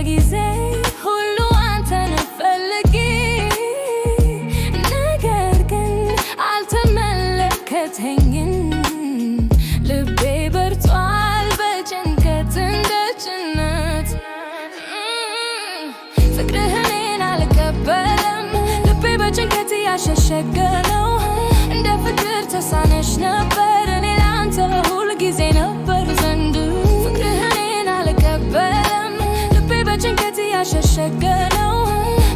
በጊዜ ሁሉ አንተን ፈልጌ ነገር ግን አልተመለከተኝም። ልቤ በርቷል በጭንቀት እንደ ጭነት ፍቅርህን አልቀበለም። ልቤ በጭንቀት ያሸሸገ ነው። እንደ ፍቅር ተሳነሽ ነበር እኔ ላንተ ሁል ጊዜ ነበር ዘንድ ፍቅርህን አልቀበለም። ልቤ በጭንቀት ያሸሸገ ነው።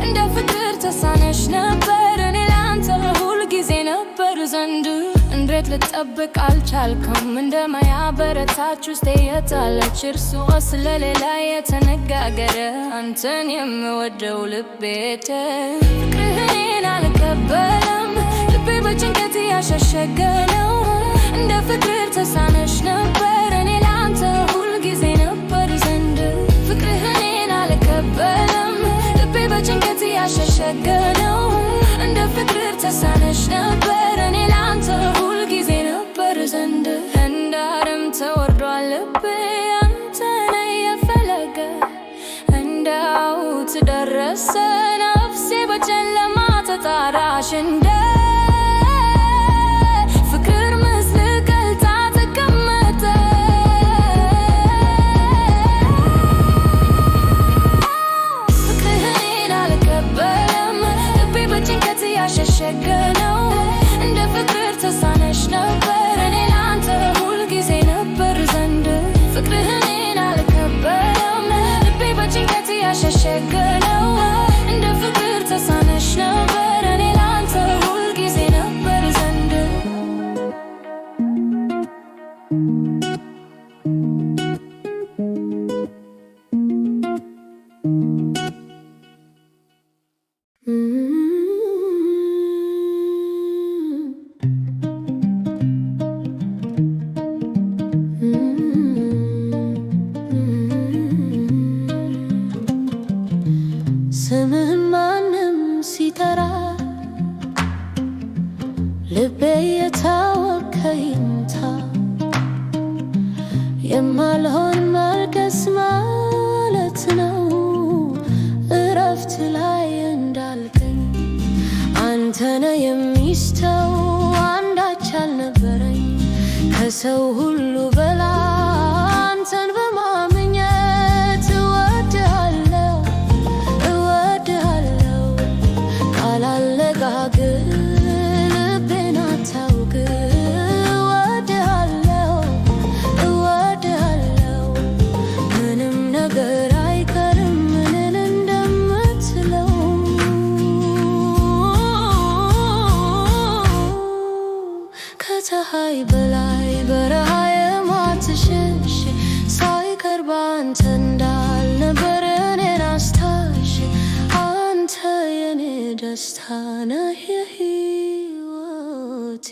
እንደ ፍቅር ተሳነሽ ነበር እኔ ላንተ ሁል ጊዜ ነበር ዘንድ እንዴት ልጠብቅ አልቻልኩም? እንደማያበረታች ውስጤ የጣለች እርሷ ስለሌላ የተነጋገረ አንተን የምወደው ልቤ ፍቅርህን አልቀበለም። ልቤ በጭንቀት ያሸሸገ ነው። እንደ ፍቅር ተሳነሽ ነበር እኔ ላንተ ሁል ጊዜ ነበር ዘንድ ፍቅርህን አልቀበለም። ልቤ በጭንቀት ያሸሸገ ነው። እንደ ፍቅር ተሳነሽ ነበር እኔ ላንተ ሁል ጊዜ ነበር ዘንድ እንደ አረም ተወርዷል ልቤ አንተን የፈለገ እንደ አውት ደረሰ ነፍሴ በጨለማ ተጣራሽ እንደ ፍቅር ምስል ቀልጣ ተቀመጠ ፍቅርህን አልቀበለም። ልቤ በጭንቀት ያሸሸገ ነው። እንደ ፍቅር ተሳነሽ ነበር እኔ ላንተ ሁል ጊዜ ነበር ዘንድ ፍቅርህን አልቀበለም። ልቤ በጭንቀት ያሸሸገ ነው። እንደ ፍቅር ተሳነሽ ነበር እኔ ላንተ ሁል ጊዜ ነበር ዘንድ ስምህን ማንም ሲጠራ ልቤ የታወከ ይምታ የማልሆን ማልቀስ ማለት ነው። እረፍት ላይ እንዳልገኝ አንተነ የሚስተው አንዳች አልነበረኝ ከሰው ሁሉ በላይ አንተን በማምኘት እወድሃለሁ ካላለጋግር ልቤን አታውቅ እወድሃለሁ ምንም ነገር አይቀርም ምንን እንደምትለው ከፀሐይ በላይ በረሃ የማትሸሽ ሳይቀርብ አንተ እንዳልነበር እኔን አስታሽ አንተ የኔ ደስታ ነህ የሕይወቴ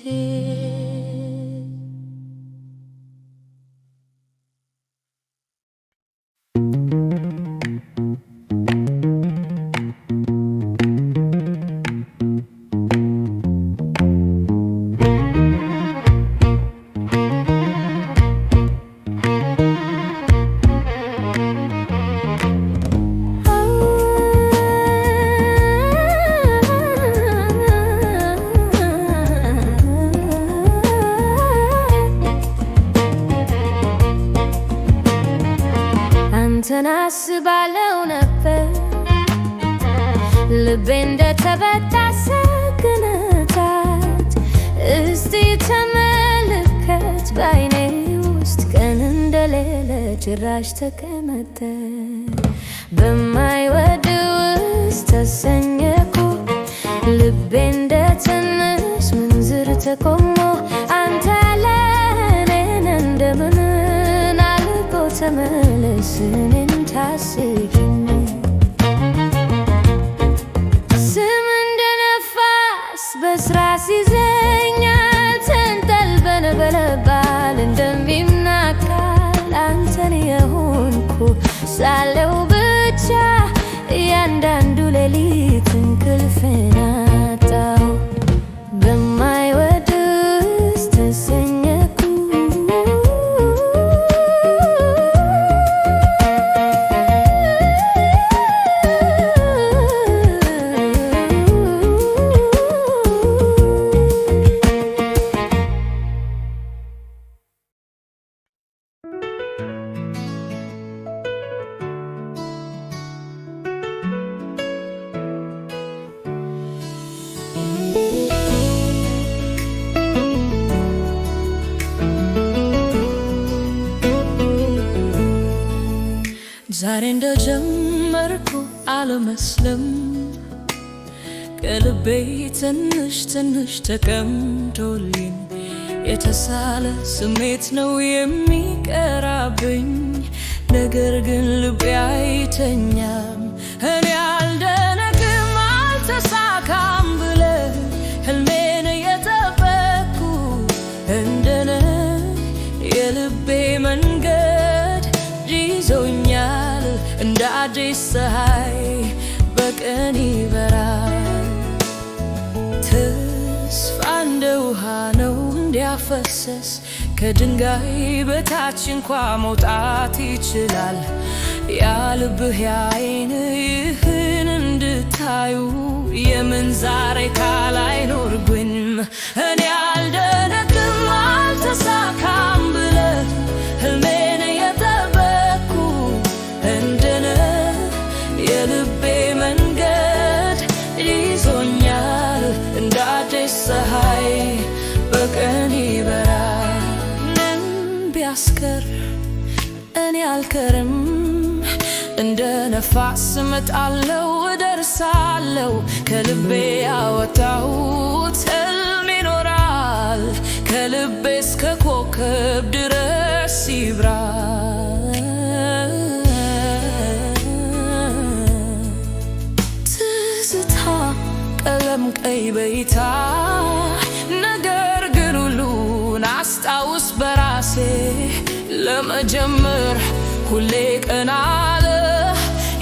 አንተን አስባለው ነበር ልቤ እንደተበጣ ሰገነታት እስቲ ተመልከት ባይኔ ውስጥ ቀን እንደሌለ ጭራሽ ተቀመጠ በማይወድ ውስጥ ተሰኘኩ ልቤ እንደትንሽ ምንዝር ተቆሞ አንተ ለኔን እንደምን አልቆ ተመለስ እኔን ታስጊኝ ስም እንደ ነፋስ በስራስ ይዘኛል ተንጠልበን በለባል እንደሚናካል አንተን የሆንኩ ሳለው ብቻ እያንዳንዱ ሌሊት እንቅልፌን አጣሁ በማይወድ ውስጥ ተሰኘኩ ዛሬ እንደጀመርኩ አልመስልም ከልቤ ትንሽ ትንሽ ተቀምጦልኝ የተሳለ ስሜት ነው የሚቀራብኝ ነገር ግን ልቤ አይተኛም እኔ አልደነግም አልተሳካም ብለህ ህልሜን እየጠበቅኩ እንደነ የልቤ መንገድ ይዞኛል እንደ አዲስ ፀሐይ በቀን ይበራል ተስፋ እንደ ውሃ ነው እንዲያፈሰስ ከድንጋይ በታች እንኳ መውጣት ይችላል ያልብህ ያይን ይህን እንድታዩ የምን ዛሬ ካላይኖርብኝም እኔ አልደነግም አልተሳካም ብለህ ህልሜን እየጠበቅኩ እንደነ የልቤ መንገድ ይዞኛል እንደ አዲስ ፀሐይ በቀን ይበራል ቢያስቀር እኔ አልከርም እንደ ነፋስ እመጣለሁ እደርሳለሁ ከልቤ ያወጣሁት ሕልም ይኖራል ከልቤ እስከ ኮከብ ድረስ ይብራ ትዝታ ቀለም ቀይ በይታ ነገር ግን ሁሉን አስታውስ በራሴ ለመጀመር ሁሌ ቀን አለ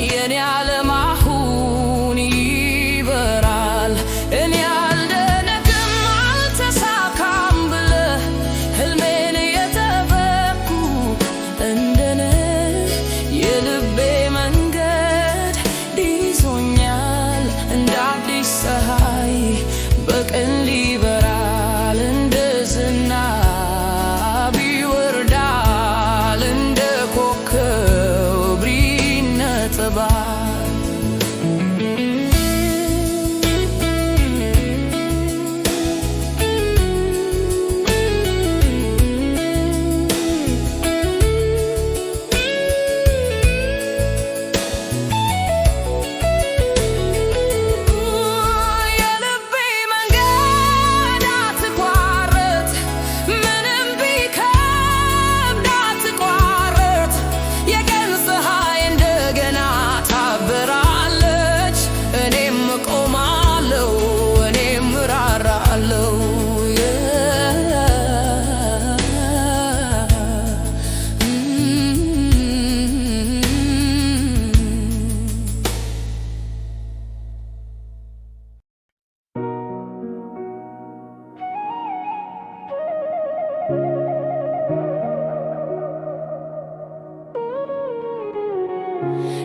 የኔ ዓለም አሁን ይበራል እኔ አልደነግም አልተሳካም ብለህ ህልሜን እየጠበቅኩ እንደነ የልቤ መንገድ ይዞኛል እንደ አዲስ ፀሐይ በቀን ይበራል እንደ ዝናብ ይወርዳል እንደ ኮከብ ይነጥባል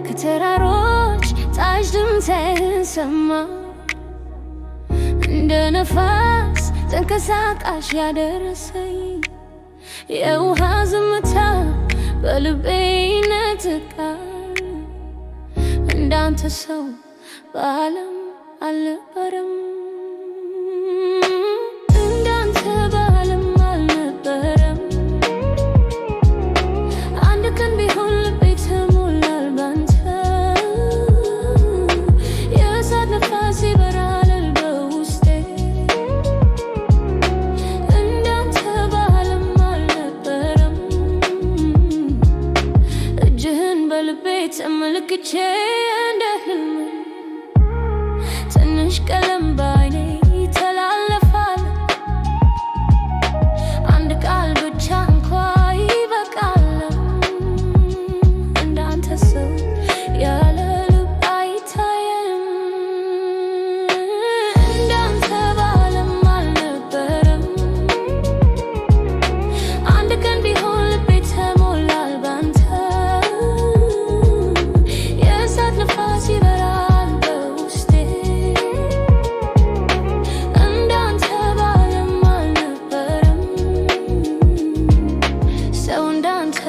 ከተራሮች ታች ድምፅህን ሰማ እንደ ነፋስ ተንቀሳቃሽ ያደረሰኝ የውሃ ዝምታ በልቤ ይነጥቃል እንዳንተ ሰው በዓለም አልነበረም እንዳንተ በዓለም አልነበረም አንድ ቀን ቢሆን ልቤ ተሞላል ባንተ የእሳት ነፋስ ይበራል በውስጤ እንዳንተ በዓለም አልነበረም እጅህን በልቤ ተመልክቼ እንደ ህልም ትንሽ ቀለም ባይኔ ይተላለፋል አንድ ቃል ብቻ እንኳ ይበቃል እንዳንተ ሰው ያለ ልብ አይታየም እንዳንተ በዓለም አልነበረም አንድ ቀን ቢሆን ልቤ ተሞላል ባንተ የእሳት ነፋስ ይበራል በውስጤ እንዳንተ በዓለም አልነበረም ሰው እንዳንተ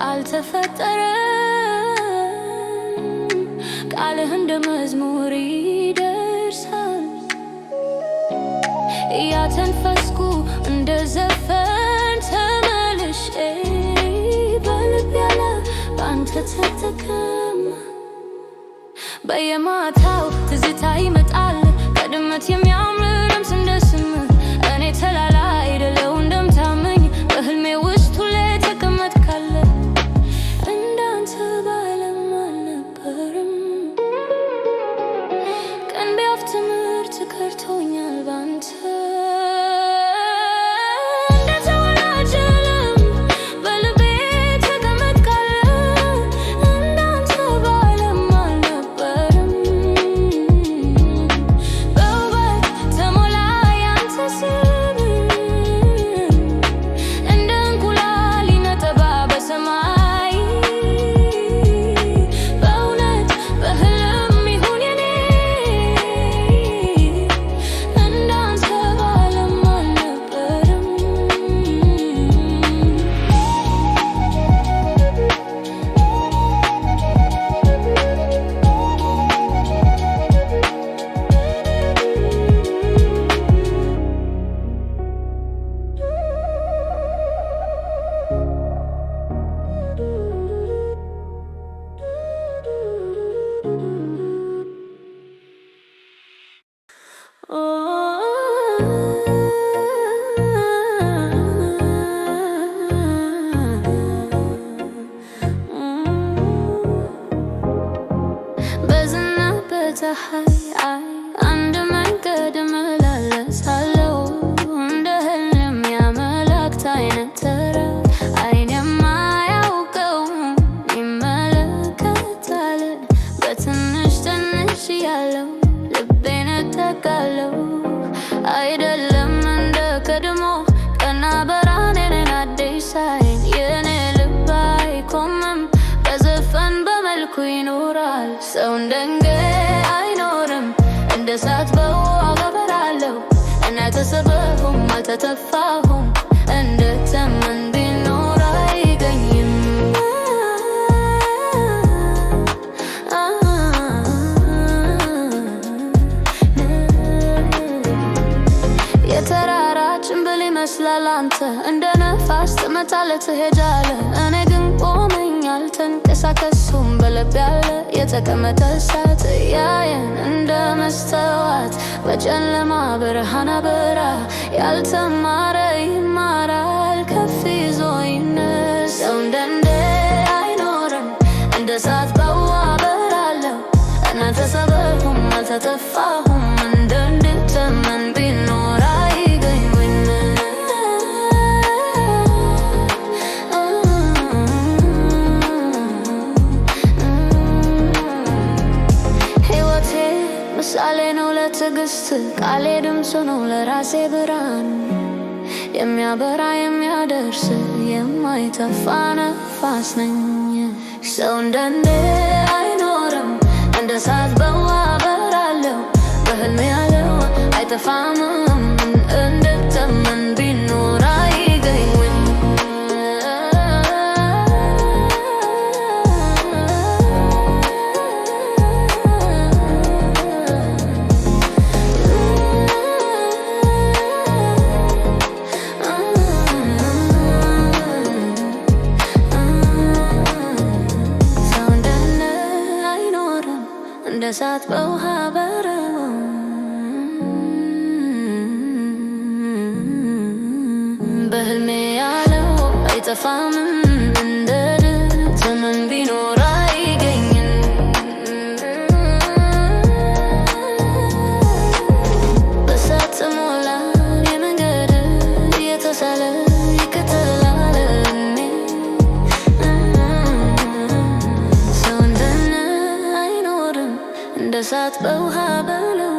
አልተፈጠረም ቃልህ እንደ መዝሙር ይደርሳል እያተንፈስኩ እንደ ዘፈን ተመልሼ በልብ ያለ ባንተ አልተተከም። በየማታው ትዝታ ይመጣል ከድመት የሚያምር ድምፅ እንደ ስም እኔ ተላላ አይደለው እንደምታመኝ በህልሜ ውስጥ ሁሌ ተቀመጥካለ እንዳንተ ባለም አልነበርም። ቀን ቢያልፍ ትምህርት ከርቶኛል ባንተ አንድ መንገድ እመላለሳለሁ እንደ ህልም ያመላክት አይነት ተራ አይን የማያውቀው ይመለከታል በትንሽ ትንሽ ያለው ልቤን እተካለሁ አይደለም እንደ ቀድሞ ቀና በራኔን አዲስ አይን የኔ ልብ አይቆምም በዘፈን በመልኩ ይኖራል ሰው እንደንገ እንደ እሳት በውሃ በራለሁ እናተሰበሁም አልተተፋሁም እንደ ተመን ቢኖር አይገኝም። የተራራ ጭንብል ይመስላል አንተ እንደ ነፋስ ትመጣለህ ትሄዳለህ እኔ ግን ቆመኝ አልተንቀሳቀስኩም በልብ ያለ የተቀመጠ እሳት ያየን እንደ መስተዋት በጨለማ ብርሃን አበራ ያልተማረ ይማራል ከፍ ይዞ ይነሳ ሰው እንደንዴ አይኖርም እንደ እሳት በውሃ በራለሁ እናልተሰበርኩም አልተተፋሁም እንደ እንድተመን ቢኖር ምሳሌ ነው ለትዕግስት ቃሌ ድምፁ ነው ለራሴ ብርሃን የሚያበራ የሚያደርስ የማይጠፋ ነፋስ ነኝ ሰው እንደንዴ አይኖርም እንደ እሳት በውሃ በራለሁ በህልሜ ያለው አይጠፋም እንድተመን ቢኖር አይገኝም። እንደ እሳት በውሃ በረው በህልሜ ያለው አይጠፋም እንደ ዘመን ቢኖር አይገኝም። በእሳት ተሞላ የመንገድ እየተሳለ ይከተላል ሰው እንደነ አይኖርም እንደ እሳት በውሃ በለው